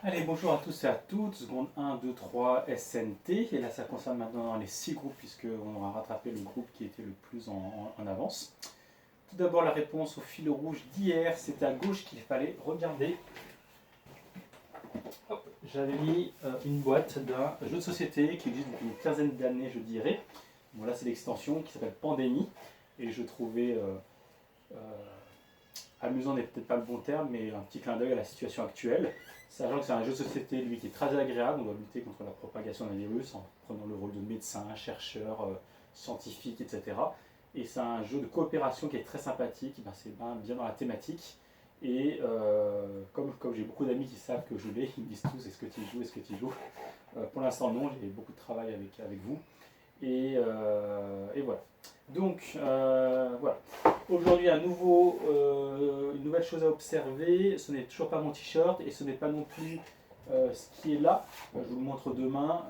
Allez, bonjour à tous et à toutes. Seconde 1, 2, 3, SNT. Et là, ça concerne maintenant les 6 groupes, puisqu'on aura rattrapé le groupe qui était le plus en avance. Tout d'abord, la réponse au fil rouge d'hier, c'était à gauche qu'il fallait regarder. J'avais mis une boîte d'un jeu de société qui existe depuis une quinzaine d'années, je dirais. Bon, là, c'est l'extension qui s'appelle Pandémie. Et je trouvais amusant n'est peut-être pas le bon terme, mais un petit clin d'œil à la situation actuelle. Sachant que c'est un jeu de société, lui, qui est très agréable. On doit lutter contre la propagation d'un virus en prenant le rôle de médecin, chercheur, scientifique, etc. Et c'est un jeu de coopération qui est très sympathique. Ben, c'est bien dans la thématique. Et comme j'ai beaucoup d'amis qui savent que je l'ai, ils me disent tous est-ce que tu joues, est-ce que tu joues. Pour l'instant, non, j'ai beaucoup de travail avec vous. Et voilà. Donc, voilà. Aujourd'hui, une nouvelle chose à observer. Ce n'est toujours pas mon t-shirt et ce n'est pas non plus ce qui est là. Je vous le montre demain.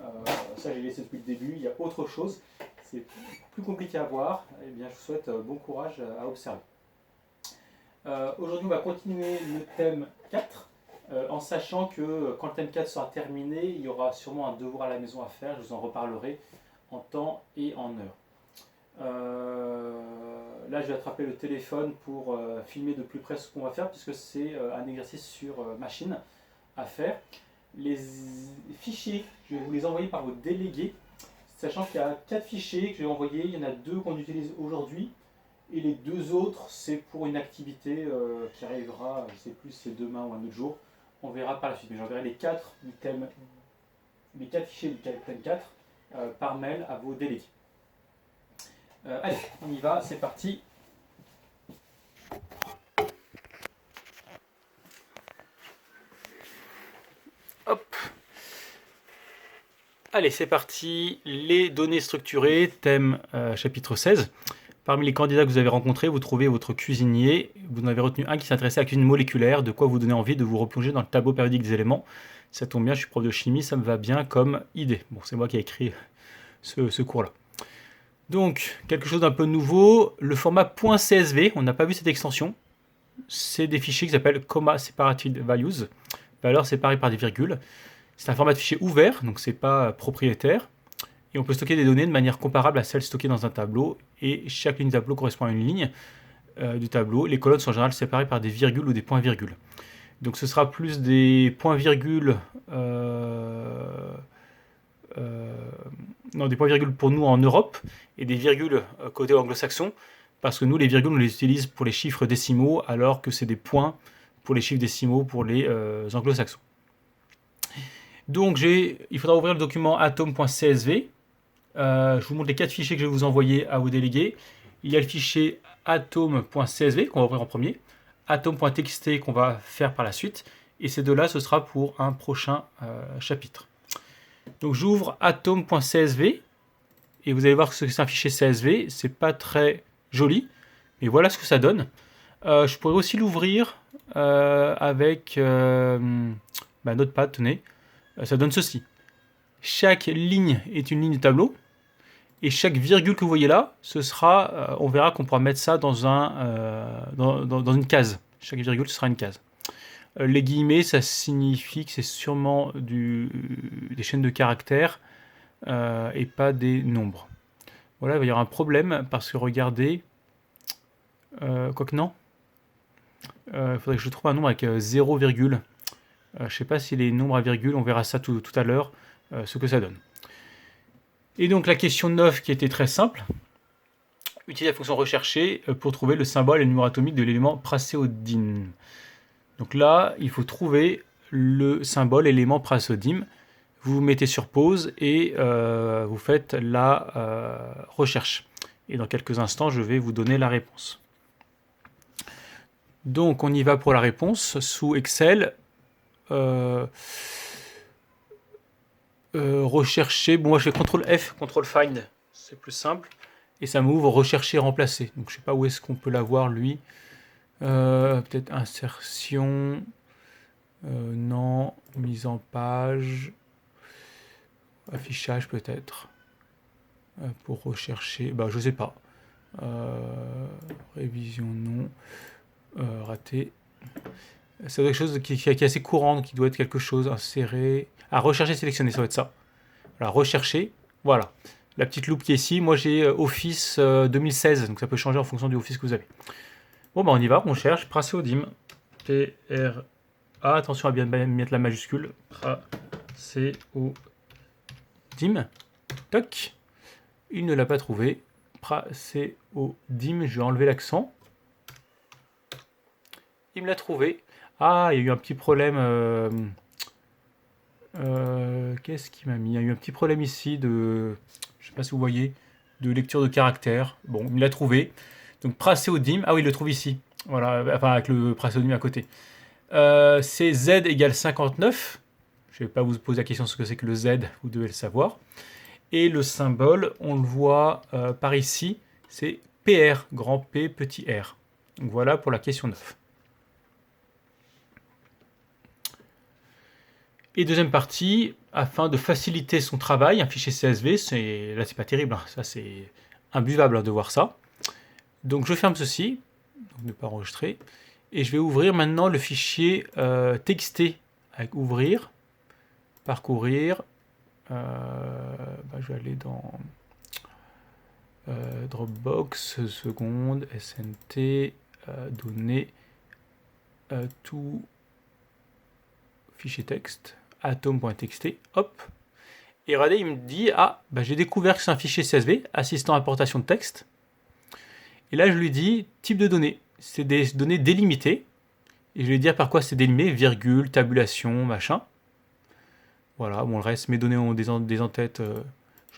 Ça, j'ai laissé depuis le début. Il y a autre chose. C'est plus compliqué à voir. Eh bien, je vous souhaite bon courage à observer. Aujourd'hui, on va continuer le thème 4. En sachant que quand le thème 4 sera terminé, il y aura sûrement un devoir à la maison à faire. Je vous en reparlerai en temps et en heure. Là, je vais attraper le téléphone pour filmer de plus près ce qu'on va faire, puisque c'est un exercice sur machine à faire. Les fichiers, je vais vous les envoyer par vos délégués, sachant qu'il y a 4 fichiers que je vais envoyer. Il y en a 2 qu'on utilise aujourd'hui, et les 2 autres, c'est pour une activité qui arrivera, je ne sais plus si c'est demain ou un autre jour. On verra par la suite, mais j'enverrai les 4 fichiers du thème 4 par mail à vos délégués. Allez, on y va, c'est parti. Hop. Allez, c'est parti. Les données structurées, thème chapitre 16. Parmi les candidats que vous avez rencontrés, vous trouvez votre cuisinier. Vous en avez retenu un qui s'intéressait à la cuisine moléculaire, de quoi vous donner envie de vous replonger dans le tableau périodique des éléments. Ça tombe bien, je suis prof de chimie, ça me va bien comme idée. Bon, c'est moi qui ai écrit ce cours-là. Donc, quelque chose d'un peu nouveau, le format .csv, on n'a pas vu cette extension. C'est des fichiers qui s'appellent comma separated values, valeurs séparées par des virgules. C'est un format de fichier ouvert, donc c'est pas propriétaire. Et on peut stocker des données de manière comparable à celles stockées dans un tableau. Et chaque ligne du tableau correspond à une ligne du tableau. Les colonnes sont en général séparées par des virgules ou des points-virgules. Donc ce sera plus des points-virgules... des points-virgules pour nous en Europe et des virgules côté anglo-saxon, parce que nous, les virgules, on les utilise pour les chiffres décimaux, alors que c'est des points pour les chiffres décimaux pour les anglo-saxons. Donc, il faudra ouvrir le document atom.csv. Je vous montre les 4 fichiers que je vais vous envoyer à vos délégués. Il y a le fichier atom.csv qu'on va ouvrir en premier, atom.txt qu'on va faire par la suite, et ces deux-là, ce sera pour un prochain chapitre. Donc j'ouvre atom.csv et vous allez voir que c'est un fichier CSV, c'est pas très joli, mais voilà ce que ça donne. Je pourrais aussi l'ouvrir avec Notepad, tenez, ça donne ceci. Chaque ligne est une ligne de tableau, et chaque virgule que vous voyez là, ce sera, on verra qu'on pourra mettre ça dans une case. Chaque virgule, ce sera une case. Les guillemets, ça signifie que c'est sûrement des chaînes de caractères et pas des nombres. Voilà, il va y avoir un problème parce que regardez, quoique non, il faudrait que je trouve un nombre avec 0, je ne sais pas si les nombres à virgule, on verra ça tout à l'heure, ce que ça donne. Et donc la question 9 qui était très simple, utiliser la fonction rechercher pour trouver le symbole et le numéro atomique de l'élément praséodyme. Donc là, il faut trouver le symbole élément praséodyme. Vous vous mettez sur pause et vous faites la recherche. Et dans quelques instants, je vais vous donner la réponse. Donc, on y va pour la réponse. Sous Excel, rechercher. Bon, moi, je fais CTRL F, CTRL Find. C'est plus simple. Et ça m'ouvre rechercher, remplacer. Donc, je ne sais pas où est-ce qu'on peut l'avoir, lui. Peut-être insertion, non, mise en page, affichage peut-être, pour rechercher, je sais pas, révision non, raté, C'est quelque chose qui est assez courant, qui doit être quelque chose inséré. À rechercher, sélectionner, ça va être ça. Voilà, rechercher, voilà. La petite loupe qui est ici, moi j'ai Office 2016, donc ça peut changer en fonction du Office que vous avez. Bon, bah on y va, on cherche, Praseodim. P-R-A, attention à bien mettre la majuscule. Praseodim. Toc. Il ne l'a pas trouvé. Praseodim, je vais enlever l'accent. Il me l'a trouvé. Ah, il y a eu un petit problème. Qu'est-ce qu'il m'a mis? Il y a eu un petit problème ici de. Je sais pas si vous voyez. De lecture de caractères. Bon, il l'a trouvé. Donc Praseodim. Ah oui, il le trouve ici. Voilà, enfin avec le Praseodim à côté. C'est Z égale 59. Je ne vais pas vous poser la question ce que c'est que le Z, vous devez le savoir. Et le symbole, on le voit par ici, c'est PR, grand P, petit r. Donc voilà pour la question 9. Et deuxième partie, afin de faciliter son travail, un fichier CSV, là c'est pas terrible, hein, ça c'est imbuvable de voir ça. Donc je ferme ceci, donc ne pas enregistrer, et je vais ouvrir maintenant le fichier TXT avec ouvrir, parcourir, je vais aller dans Dropbox, seconde, SNT, données, tout fichier texte, atom.txt, hop. Et regardez, il me dit, ah, j'ai découvert que c'est un fichier CSV, assistant importation de texte. Et là, je lui dis, type de données, c'est des données délimitées. Et je vais lui dire par quoi c'est délimité, virgule, tabulation, machin. Voilà, bon, le reste, mes données ont des en-têtes, je vais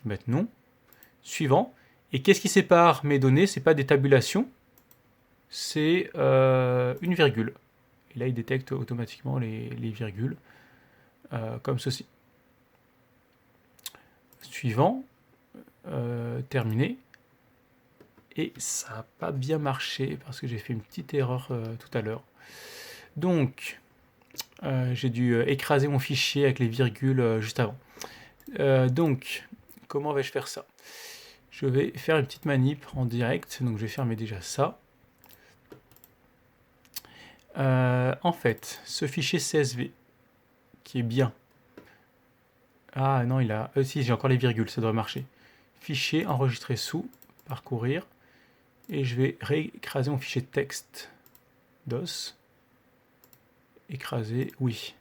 mettre non. Suivant. Et qu'est-ce qui sépare mes données? C'est pas des tabulations, c'est une virgule. Et là, il détecte automatiquement les virgules, comme ceci. Suivant, terminé. Et ça n'a pas bien marché parce que j'ai fait une petite erreur tout à l'heure. Donc, j'ai dû écraser mon fichier avec les virgules juste avant. Donc, comment vais-je faire ça? Je vais faire une petite manip en direct. Donc, je vais fermer déjà ça. En fait, ce fichier CSV, qui est bien. Ah non, il a... si, j'ai encore les virgules, ça devrait marcher. Fichier, enregistré sous, parcourir. Et je vais réécraser mon fichier texte DOS. Écraser, oui.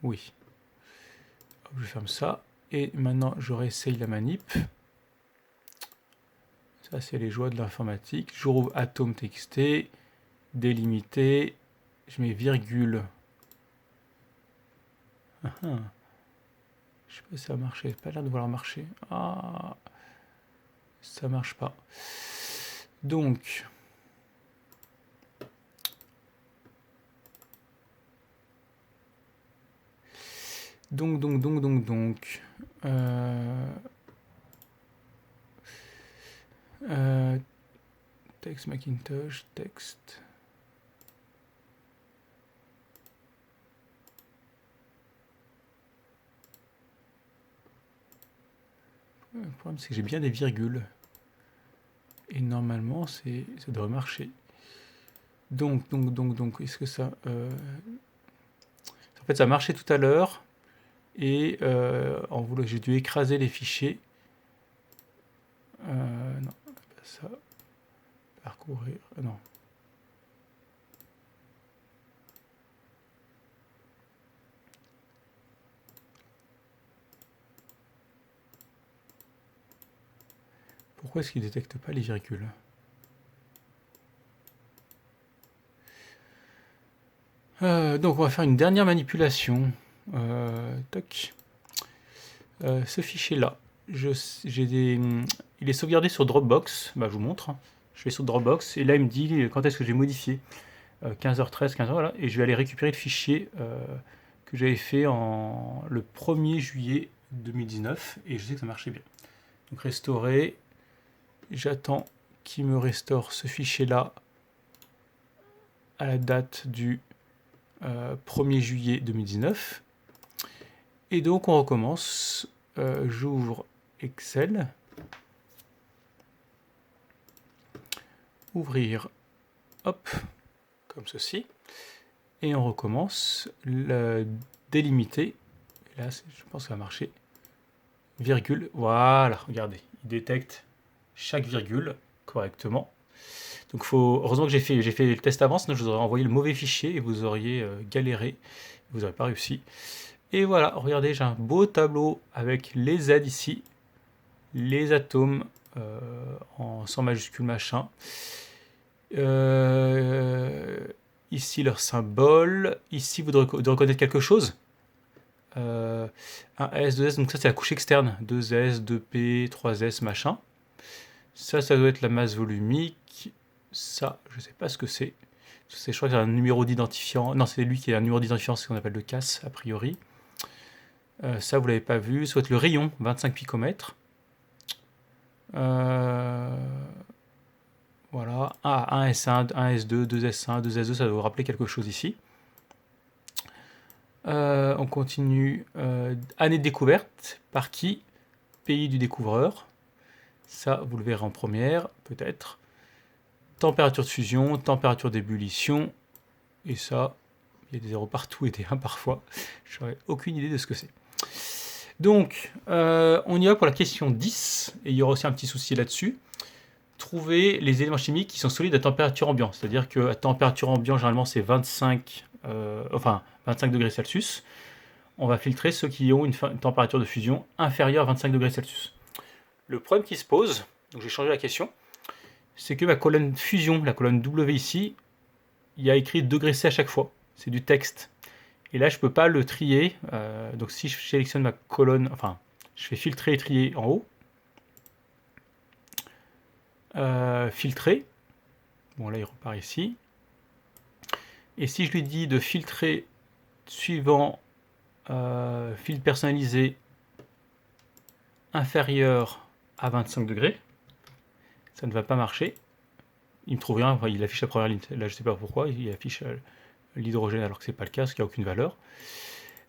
Oui. Hop, je ferme ça. Et maintenant, je réessaye la manip. Ça, c'est les joies de l'informatique. Je rouvre atom.txt, délimité. Je mets virgule. Je sais pas si ça a marché. Pas l'air de vouloir marcher. Ah, ça marche pas. Donc, texte Macintosh, texte. Le problème, c'est que j'ai bien des virgules. Et normalement, ça devrait marcher. Donc, est-ce que ça... En fait, ça marchait tout à l'heure. Et j'ai dû écraser les fichiers. Non, pas ça. Parcourir. Non. Pourquoi est-ce qu'il ne détecte pas les virgules? Donc on va faire une dernière manipulation. Toc. Ce fichier-là, il est sauvegardé sur Dropbox. Je vous montre. Je vais sur Dropbox et là il me dit quand est-ce que j'ai modifié. 15h13, 15h, voilà. Et je vais aller récupérer le fichier que j'avais fait le 1er juillet 2019 et je sais que ça marchait bien. Donc restaurer. J'attends qu'il me restaure ce fichier-là à la date du 1er juillet 2019. Et donc on recommence. J'ouvre Excel. Ouvrir hop, comme ceci. Et on recommence le délimiter. Et là, je pense que ça va marcher. Virgule, voilà, regardez, il détecte chaque virgule correctement. Donc heureusement que j'ai fait le test avant, sinon je vous aurais envoyé le mauvais fichier et vous auriez galéré, vous n'aurez pas réussi. Et voilà, regardez, j'ai un beau tableau avec les Z ici, les atomes sans majuscule machin. Ici leur symbole, ici vous devez reconnaître quelque chose. Un S, 2S, donc ça c'est la couche externe, 2S, 2P, 3S, machin. Ça doit être la masse volumique. Ça, je sais pas ce que c'est. Je crois que c'est un numéro d'identifiant. Non, c'est lui qui est un numéro d'identifiant, c'est ce qu'on appelle le CAS, a priori. Ça, vous l'avez pas vu. Ça doit être le rayon, 25 picomètres. Voilà. 1S1, 1S2, 2S1, 2S2, ça doit vous rappeler quelque chose ici. On continue. Année de découverte. Par qui? Pays du découvreur. Ça, vous le verrez en première, peut-être. Température de fusion, température d'ébullition. Et ça, il y a des 0 partout et des 1 parfois. Je n'aurais aucune idée de ce que c'est. Donc, on y va pour la question 10. Et il y aura aussi un petit souci là-dessus. Trouver les éléments chimiques qui sont solides à température ambiante. C'est-à-dire qu'à température ambiante, généralement, c'est 25 degrés Celsius. On va filtrer ceux qui ont une température de fusion inférieure à 25 degrés Celsius. Le problème qui se pose, donc j'ai changé la question, c'est que ma colonne fusion, la colonne W ici, il y a écrit degré C à chaque fois. C'est du texte. Et là, je ne peux pas le trier. Donc si je sélectionne ma colonne, enfin, je fais filtrer et trier en haut. Filtrer. Bon, là, il repart ici. Et si je lui dis de filtrer suivant filtre personnalisé inférieur à 25 degrés, ça ne va pas marcher. Il me trouve rien, enfin, il affiche la première ligne. Là, je ne sais pas pourquoi, il affiche l'hydrogène alors que ce n'est pas le cas, parce qu'il n'y a aucune valeur.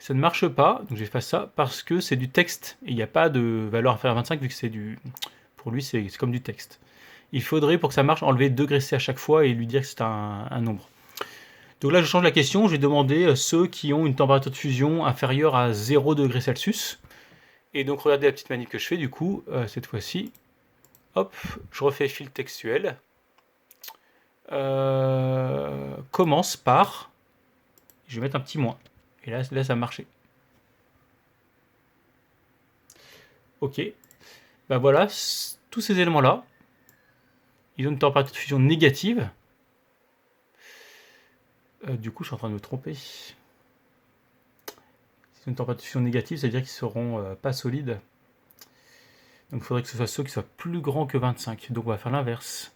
Ça ne marche pas, donc j'efface ça, parce que c'est du texte, et il n'y a pas de valeur inférieure à 25, vu que c'est du... Pour lui, c'est comme du texte. Il faudrait, pour que ça marche, enlever degré C à chaque fois et lui dire que c'est un nombre. Donc là, je change la question, je vais demander ceux qui ont une température de fusion inférieure à 0 degré Celsius. Et donc, regardez la petite manip que je fais, du coup, cette fois-ci. Hop, je refais fil textuel. Commence par... Je vais mettre un petit moins. Et là ça a marché. Ok. Ben voilà, tous ces éléments-là, ils ont une température de fusion négative. Du coup, je suis en train de me tromper. Si c'est une température de fusion négative, c'est-à-dire qu'ils ne seront pas solides. Donc il faudrait que ce soit ceux qui soient plus grands que 25. Donc on va faire l'inverse.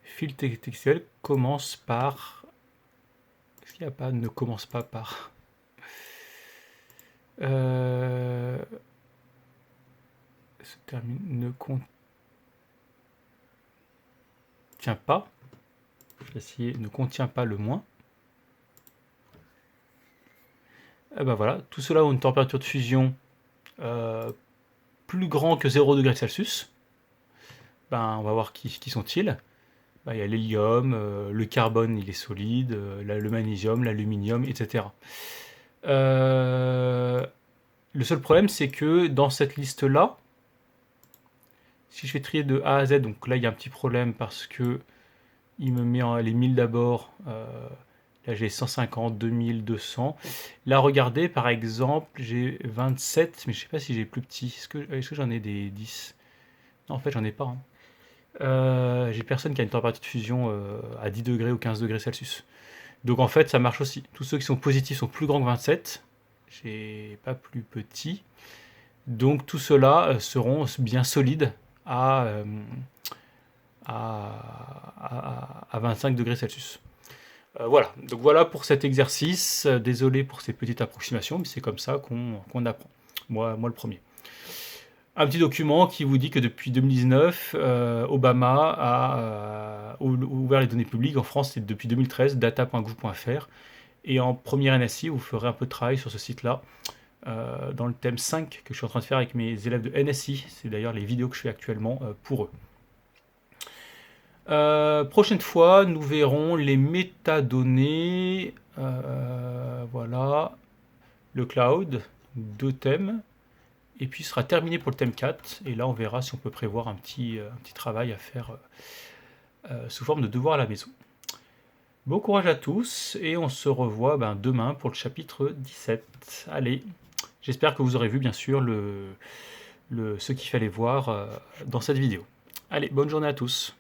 Fil textuel commence par... Est-ce qu'il n'y a pas ne commence pas par... se termine ne contient pas. Je vais essayer ne contient pas le moins. Et ben voilà, tout cela ont une température de fusion plus grand que 0 degré Celsius. Ben, on va voir qui sont-ils. Ben, il y a l'hélium, le carbone il est solide, le magnésium, l'aluminium, etc. Le seul problème c'est que dans cette liste-là, si je fais trier de A à Z, donc là il y a un petit problème parce que il me met les 1000 d'abord. Là, j'ai 150, 2000, 200. Là, regardez, par exemple, j'ai 27, mais je ne sais pas si j'ai plus petit. Est-ce que j'en ai des 10? Non, en fait, j'en ai pas. J'ai personne qui a une température de fusion à 10 degrés ou 15 degrés Celsius. Donc, en fait, ça marche aussi. Tous ceux qui sont positifs sont plus grands que 27. J'ai pas plus petit. Donc, tout cela seront bien solides à 25 degrés Celsius. Voilà, donc voilà pour cet exercice. Désolé pour ces petites approximations, mais c'est comme ça qu'on apprend. Moi le premier. Un petit document qui vous dit que depuis 2019, Obama a ouvert les données publiques. En France, c'est depuis 2013, data.gouv.fr. Et en première NSI, vous ferez un peu de travail sur ce site-là, dans le thème 5 que je suis en train de faire avec mes élèves de NSI. C'est d'ailleurs les vidéos que je fais actuellement pour eux. Prochaine fois, nous verrons les métadonnées. Voilà, le cloud, 2 thèmes. Et puis ce sera terminé pour le thème 4. Et là, on verra si on peut prévoir un petit travail à faire sous forme de devoir à la maison. Bon courage à tous et on se revoit demain pour le chapitre 17. Allez, j'espère que vous aurez vu bien sûr ce qu'il fallait voir dans cette vidéo. Allez, bonne journée à tous.